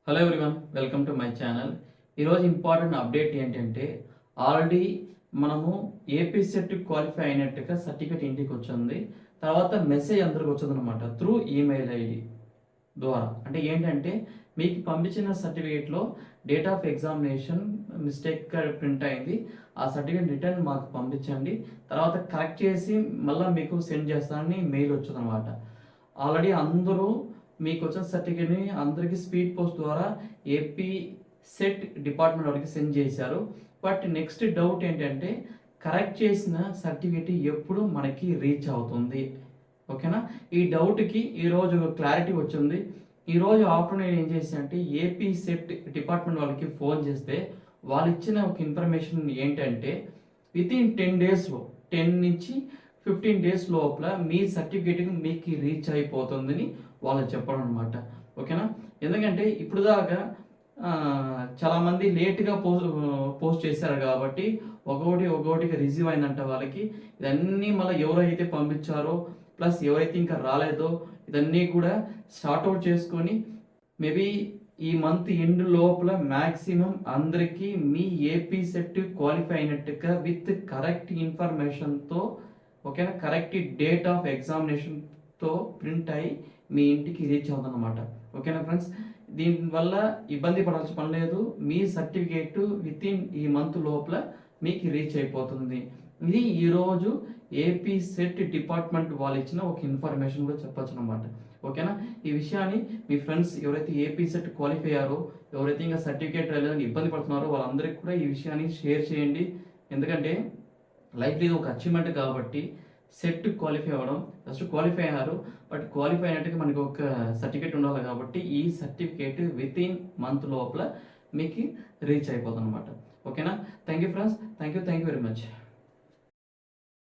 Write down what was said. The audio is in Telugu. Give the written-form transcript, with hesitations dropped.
Hello everyone, welcome to my channel. ఈరోజు ఇంపార్టెంట్ అప్డేట్ ఏంటంటే ఆల్రెడీ మనము ఏపీ సెట్ క్వాలిఫై అయినట్టుగా సర్టిఫికేట్ ఇంటికి వచ్చింది. తర్వాత మెసేజ్ అందరికి వచ్చిందనమాట త్రూ ఈమెయిల్ ఐడి ద్వారా. అంటే ఏంటంటే మీకు పంపించిన సర్టిఫికేట్లో date of examination mistake print అయింది. ఆ సర్టిఫికేట్ రిటర్న్ మాకు పంపించండి, తర్వాత కరెక్ట్ చేసి మళ్ళీ మీకు సెండ్ చేస్తానని మెయిల్ వచ్చిందనమాట. ఆల్రెడీ అందరూ మీకు వచ్చిన సర్టిఫికేట్ని అందరికీ స్పీడ్ పోస్ట్ ద్వారా ఏపీ సెట్ డిపార్ట్మెంట్ వాళ్ళకి సెండ్ చేశారు. బట్ నెక్స్ట్ డౌట్ ఏంటంటే కరెక్ట్ చేసిన సర్టిఫికేట్ ఎప్పుడు మనకి రీచ్ అవుతుంది? ఓకేనా? ఈ డౌట్కి ఈరోజు క్లారిటీ వచ్చింది. ఈరోజు ఆఫ్టర్నూన్ ఏం చేశానంటే ఏపీ సెట్ డిపార్ట్మెంట్ వాళ్ళకి ఫోన్ చేస్తే వాళ్ళు ఇచ్చిన ఒక ఇన్ఫర్మేషన్ ఏంటంటే వితిన్ 10 డేస్లో 10 నుంచి 15 డేస్ లోపల మీ సర్టిఫికేట్ మీకు రీచ్ అయిపోతుందని వాళ్ళు చెప్పడం అనమాట. ఓకేనా? ఎందుకంటే ఇప్పుడు దాకా చాలామంది లేట్గా పోస్ట్ చేశారు కాబట్టి ఒక్కొక్కటిగా రిసీవ్ అయిందంట వాళ్ళకి. ఇదన్నీ మళ్ళీ ఎవరైతే పంపించారో ప్లస్ ఎవరైతే ఇంకా రాలేదో ఇదన్నీ కూడా సార్ట్అవుట్ చేసుకొని మేబీ ఈ మంత్ ఎండ్ లోపల మ్యాక్సిమం అందరికీ మీ ఏపీ సెట్ క్వాలిఫై అయినట్టుగా విత్ కరెక్ట్ ఇన్ఫర్మేషన్తో, ఓకేనా, కరెక్ట్ డేట్ ఆఫ్ ఎగ్జామినేషన్తో ప్రింట్ అయ్యి మీ ఇంటికి రీచ్ అవుతుందన్నమాట. ఓకేనా ఫ్రెండ్స్? దీనివల్ల ఇబ్బంది పడాల్సిన పని లేదు. మీ సర్టిఫికేట్ వితిన్ ఈ మంత్ లోపల మీకు రీచ్ అయిపోతుంది. ఇది ఈరోజు ఏపీ సెట్ డిపార్ట్మెంట్ వాళ్ళు ఇచ్చిన ఒక ఇన్ఫర్మేషన్ కూడా చెప్పచ్చు అనమాట. ఓకేనా? ఈ విషయాన్ని మీ ఫ్రెండ్స్ ఎవరైతే ఏపీ సెట్ క్వాలిఫై అయ్యారో, ఎవరైతే ఇంకా సర్టిఫికేట్ రాలేదని ఇబ్బంది పడుతున్నారో వాళ్ళందరికీ కూడా ఈ విషయాన్ని షేర్ చేయండి. ఎందుకంటే లైఫ్లో ఇది ఒక అచీవ్మెంట్ కాబట్టి సెట్ క్వాలిఫై అవ్వడం, ఫస్ట్ క్వాలిఫై అయ్యారు, బట్ క్వాలిఫై అయినట్టుగా మనకి ఒక సర్టిఫికేట్ ఉండాలి కాబట్టి ఈ సర్టిఫికేట్ వితిన్ మంత్ లోపల మీకు రీచ్ అయిపోతుంది అనమాట. ఓకేనా? Thank you friends, thank you very much.